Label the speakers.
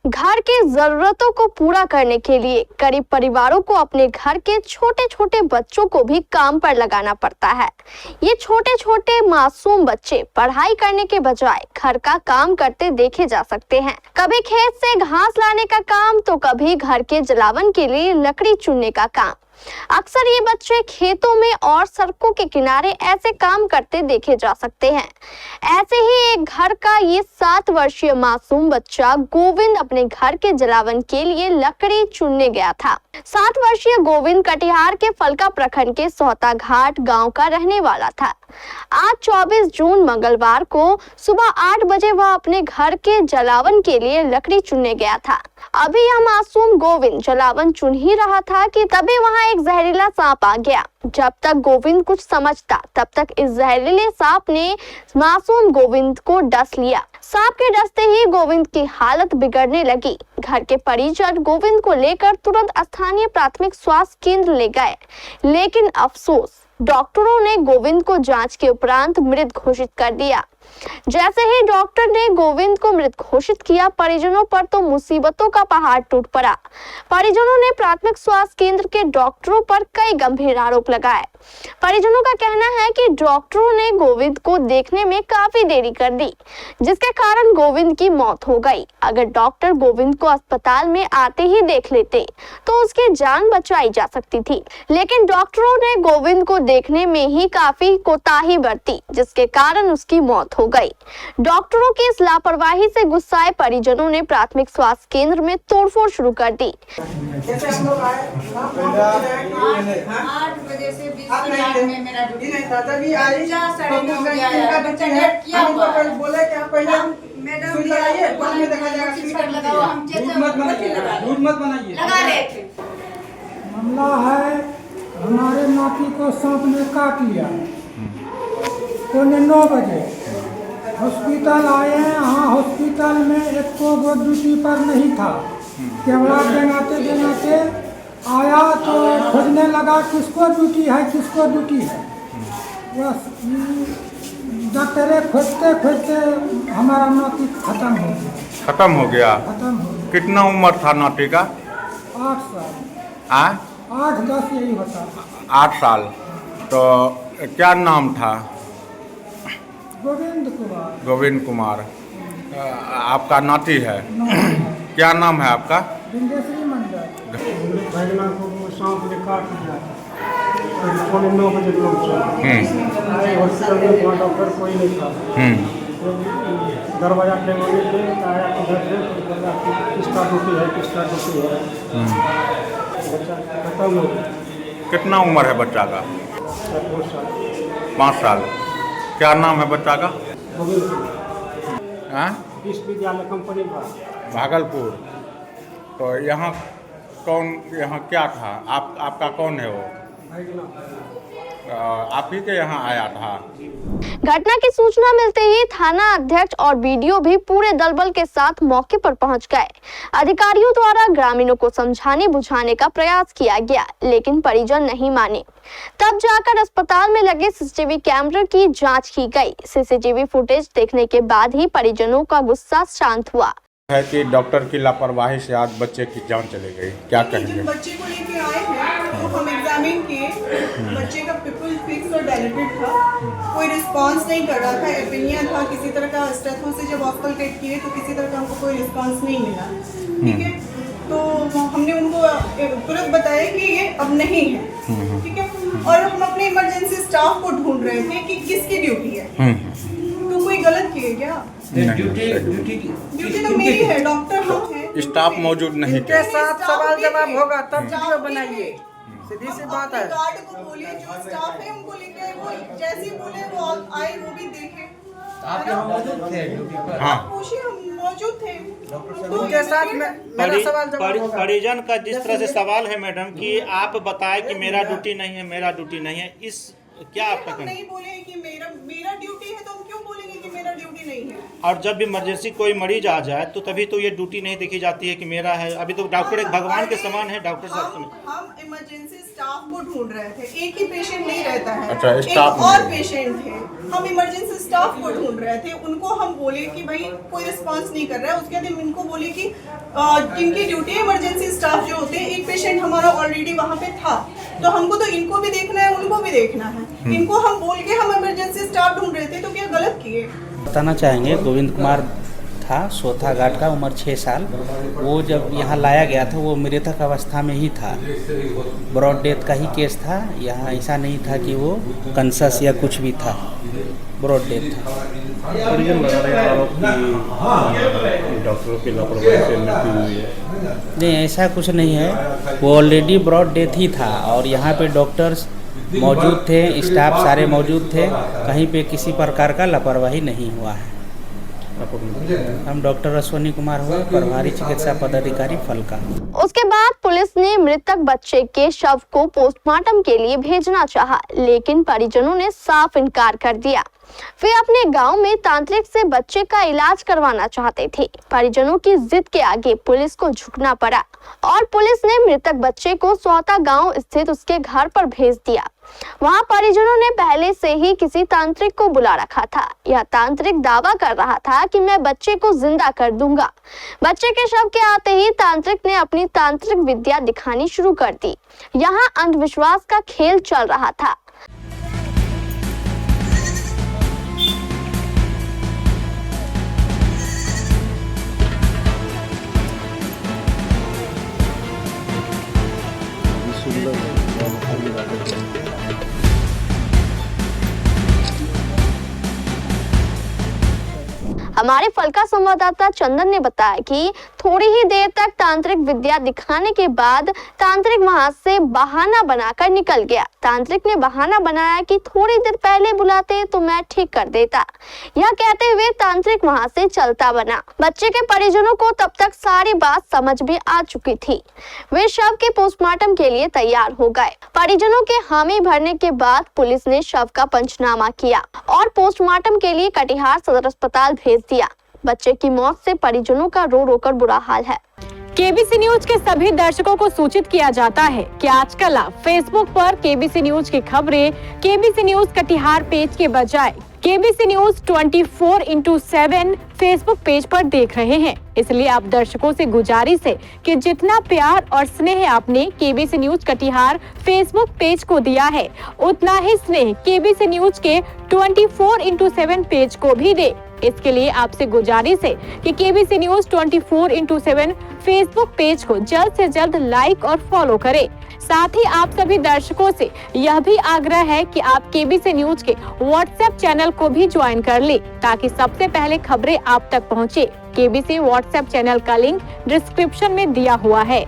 Speaker 1: घर की जरूरतों को पूरा करने के लिए गरीब परिवारों को अपने घर के छोटे छोटे बच्चों को भी काम पर लगाना पड़ता है। ये छोटे छोटे मासूम बच्चे पढ़ाई करने के बजाय घर का काम करते देखे जा सकते हैं। कभी खेत से घास लाने का काम तो कभी घर के जलावन के लिए लकड़ी चुनने का काम। अक्सर ये बच्चे खेतों में और सड़कों के किनारे ऐसे काम करते देखे जा सकते हैं। ऐसे ही एक घर का ये 7 वर्षीय मासूम बच्चा गोविंद अपने घर के जलावन के लिए लकड़ी चुनने गया था। 7 वर्षीय गोविंद कटिहार के फलका प्रखंड के सोहता घाट गांव का रहने वाला था। आज 24 जून मंगलवार को सुबह 8 बजे वह अपने घर के जलावन के लिए लकड़ी चुनने गया था। अभी यह मासूम गोविंद जलावन चुन ही रहा था कि तभी वहां एक जहरीला सांप आ गया। जब तक गोविंद कुछ समझता तब तक इस जहरीले सांप ने मासूम गोविंद को डस लिया। सांप के डसते ही गोविंद की हालत बिगड़ने लगी। घर के परिजन गोविंद को लेकर तुरंत स्थानीय प्राथमिक स्वास्थ्य केंद्र ले गए, लेकिन अफसोस डॉक्टरों ने गोविंद को जांच के उपरांत मृत घोषित कर दिया। जैसे ही डॉक्टर ने गोविंद को मृत घोषित किया, परिजनों पर तो मुसीबतों का पहाड़ टूट पड़ा। परिजनों ने प्राथमिक स्वास्थ्य केंद्र के डॉक्टरों पर कई गंभीर आरोप लगाए। परिजनों का कहना है कि डॉक्टरों ने गोविंद को देखने में काफी देरी कर दी, जिसके कारण गोविंद की मौत हो गई। अगर डॉक्टर गोविंद को अस्पताल में आते ही देख लेते तो उसकी जान बचाई जा सकती थी, लेकिन डॉक्टरों ने गोविंद को देखने में ही काफी कोताही बरती, जिसके कारण उसकी मौत हो गई। डॉक्टरों की इस लापरवाही से गुस्साए परिजनों ने प्राथमिक स्वास्थ्य केंद्र में तोड़फोड़ शुरू कर दी।
Speaker 2: 8 बजे से 20 मिनट में मेरा ड्यूटी तभी आज 9:30 बजे बच्चा लेट किया हुआ है। बोले कि आप पहले मैडम लगाइए, बाद में देखा जाएगा। स्पीकर लगाओ, हम दूध मत बनाइए लगा रहे थे।
Speaker 3: मामला है, हमारे नाती को सांप ने काट लिया। 9:15 बजे हॉस्पिटल आए। हाँ, हॉस्पिटल में एक को ड्यूटी पर नहीं था। कैमरा देनाते आया तो खोजने लगा किसको ड्यूटी है, किसको ड्यूटी है। बस डॉक्टरे खोजते हमारा नाती खत्म हो गया।
Speaker 4: खत्म हो गया। कितना उम्र था नाती का?
Speaker 3: 8 साल। 8-10 यही होता।
Speaker 4: 8 साल। तो क्या नाम था? गोविंद कुमार। आपका नाती है? क्या नाम है आपका?
Speaker 3: बिंदेश्वरी मंडल।
Speaker 5: सांप ने काट दिया। 9:15 बजे हॉस्पिटल में वहाँ डॉक्टर कोई नहीं था। दरवाजा खोलने थे, आया उधर से किसका ड्यूटी है, किसका ड्यूटी है। बच्चा खत्म हो गया।
Speaker 4: कितना उम्र है बच्चा का?
Speaker 5: 4 साल।
Speaker 4: 5 साल। क्या नाम है बच्चा का?
Speaker 5: विश्वविद्यालय कंपनी का
Speaker 4: भागलपुर। तो यहाँ क्या था? आपका कौन है वो? आप ही के यहाँ आया था?
Speaker 1: घटना की सूचना मिलते ही थाना अध्यक्ष और बीडीओ भी पूरे दलबल के साथ मौके पर पहुंच गए। अधिकारियों द्वारा ग्रामीणों को समझाने बुझाने का प्रयास किया गया, लेकिन परिजन नहीं माने। तब जाकर अस्पताल में लगे सीसीटीवी कैमरे की जांच की गई। सीसीटीवी फुटेज देखने के बाद ही परिजनों का गुस्सा शांत हुआ।
Speaker 4: है कि डॉक्टर की लापरवाही से आज बच्चे की जान चली गई। क्या कहेंगे?
Speaker 6: बच्चे को लेके आए हैं तो हम एग्जामिन किए। बच्चे का पिपल फिक्स और डायलेटेड था, कोई रिस्पांस नहीं कर रहा था। एपिनिया था, किसी तरह का स्टेथो से जब ऑस्कल्टेट किए तो किसी तरह का हमको कोई रिस्पांस नहीं मिला। ठीक है, तो हमने उनको तुरंत बताया कि ये अब नहीं है। ठीक है, और हम अपने इमरजेंसी स्टाफ को ढूंढ रहे थे कि किसकी ड्यूटी है। तो कोई गलत किए क्या? ड्यूटी तो मेरी है, डॉक्टर हम हैं।
Speaker 4: स्टाफ मौजूद नहीं थे।
Speaker 5: साथ सवाल जवाब होगा तब वीडियो बनाइए। सीधी सी बात है।
Speaker 6: गार्ड को बोलिए, जो स्टाफ है उनको लेके आए, वो जैसे बोले वो आए, वो भी देखे।
Speaker 5: आप यहाँ मौजूद थे ड्यूटी पर?
Speaker 4: हाँ,
Speaker 6: पूछिए, हम मौजूद थे।
Speaker 5: उनके साथ मेरा सवाल जवाब होगा।
Speaker 7: परिजन का जिस तरह से सवाल है मैडम कि आप बताएं कि मेरा ड्यूटी नहीं है, मेरा ड्यूटी नहीं है, इस क्या आपका
Speaker 6: हम नहीं बोले कि मेरा ड्यूटी है, तो हम क्यों बोलेंगे कि मेरा पर ड्यूटी नहीं है।
Speaker 7: और जब भी इमरजेंसी कोई मरीज आ जाए तो तभी तो ये ड्यूटी नहीं देखी जाती है कि मेरा है। अभी तो डॉक्टर एक भगवान के समान है डॉक्टर साहब।
Speaker 6: हम इमरजेंसी स्टाफ को ढूंढ रहे थे, एक ही पेशेंट नहीं रहता है।
Speaker 4: अच्छा,
Speaker 6: एक
Speaker 4: स्टाफ
Speaker 6: और पेशेंट थे, हम इमरजेंसी स्टाफ को ढूंढ रहे थे। उनको हम बोले कि भाई कोई रिस्पांस नहीं कर रहा है। उसके बाद हम इनको बोले कि जिनकी ड्यूटी इमरजेंसी स्टाफ जो होते हैं, एक पेशेंट हमारा ऑलरेडी वहाँ पे था, तो हमको तो इनको भी देखना है, उनको भी देखना है। इनको हम बोल के हम इमरजेंसी स्टाफ ढूंढ रहे थे, तो क्या गलत किए?
Speaker 8: बताना चाहेंगे, गोविंद कुमार था, सोथा घाट का, उम्र 6 साल। वो जब यहाँ लाया गया था वो मृतक अवस्था में ही था। ब्रॉड डेथ का ही केस था। यहाँ ऐसा नहीं था कि वो कंसस या कुछ भी था, ब्रॉड डेथ था।
Speaker 5: परिजन लगा रहे हैं आरोप कि डॉक्टरों की लापरवाही से मृत्यु हुई है।
Speaker 8: नहीं, ऐसा कुछ नहीं है। वो ऑलरेडी ब्रॉड डेथ ही था और यहाँ पे डॉक्टर्स मौजूद थे, स्टाफ सारे मौजूद थे। कहीं पे किसी प्रकार का लापरवाही नहीं हुआ है। हम डॉक्टर अश्वनी कुमार हुए, प्रभारी चिकित्सा पदाधिकारी फलका।
Speaker 1: उसके बाद पुलिस ने मृतक बच्चे के शव को पोस्टमार्टम के लिए भेजना चाहा, लेकिन परिजनों ने साफ इनकार कर दिया। वे अपने गांव में तांत्रिक से बच्चे का इलाज करवाना चाहते थे। परिजनों की जिद के आगे पुलिस को झुकना पड़ा और पुलिस ने मृतक बच्चे को सौता गांव स्थित उसके घर पर भेज दिया। वहां परिजनों ने पहले से ही किसी तांत्रिक को बुला रखा था। यह तांत्रिक दावा कर रहा था कि मैं बच्चे को जिंदा कर दूंगा। बच्चे के शव के आते ही तांत्रिक ने अपनी तांत्रिक विद्या दिखानी शुरू कर दी। यहाँ अंधविश्वास का खेल चल रहा था। हमारे फलका संवाददाता चंदन ने बताया कि थोड़ी ही देर तक तांत्रिक विद्या दिखाने के बाद तांत्रिक वहां से बहाना बनाकर निकल गया। तांत्रिक ने बहाना बनाया कि थोड़ी देर पहले बुलाते तो मैं ठीक कर देता। यह कहते हुए तांत्रिक वहां से चलता बना। बच्चे के परिजनों को तब तक सारी बात समझ भी आ चुकी थी। वे शव के पोस्टमार्टम के लिए तैयार हो गए। परिजनों के हामी भरने के बाद पुलिस ने शव का पंचनामा किया और पोस्टमार्टम के लिए कटिहार सदर अस्पताल भेज दिया। बच्चे की मौत से परिजनों का रो रो कर बुरा हाल है।
Speaker 9: केबीसी न्यूज के सभी दर्शकों को सूचित किया जाता है कि आजकल आप फेसबुक पर केबीसी न्यूज की खबरें केबीसी न्यूज कटिहार पेज के बजाय केबीसी न्यूज 24/7 फेसबुक पेज पर देख रहे हैं। इसलिए आप दर्शकों से गुजारिश है कि जितना प्यार और स्नेह आपने KBC news Katihar Facebook page को दिया है, उतना ही स्नेह केबीसी न्यूज के 24/7 पेज को भी दे। इसके लिए आपसे गुजारिश है कि केबीसी न्यूज 24/7 फेसबुक पेज को जल्द से जल्द लाइक और फॉलो करें। साथ ही आप सभी दर्शकों से यह भी आग्रह है कि आप केबीसी न्यूज के व्हाट्सएप चैनल को भी ज्वाइन कर लें, ताकि सबसे पहले खबरें आप तक पहुंचे। केबीसी व्हाट्सएप चैनल का लिंक डिस्क्रिप्शन में दिया हुआ है।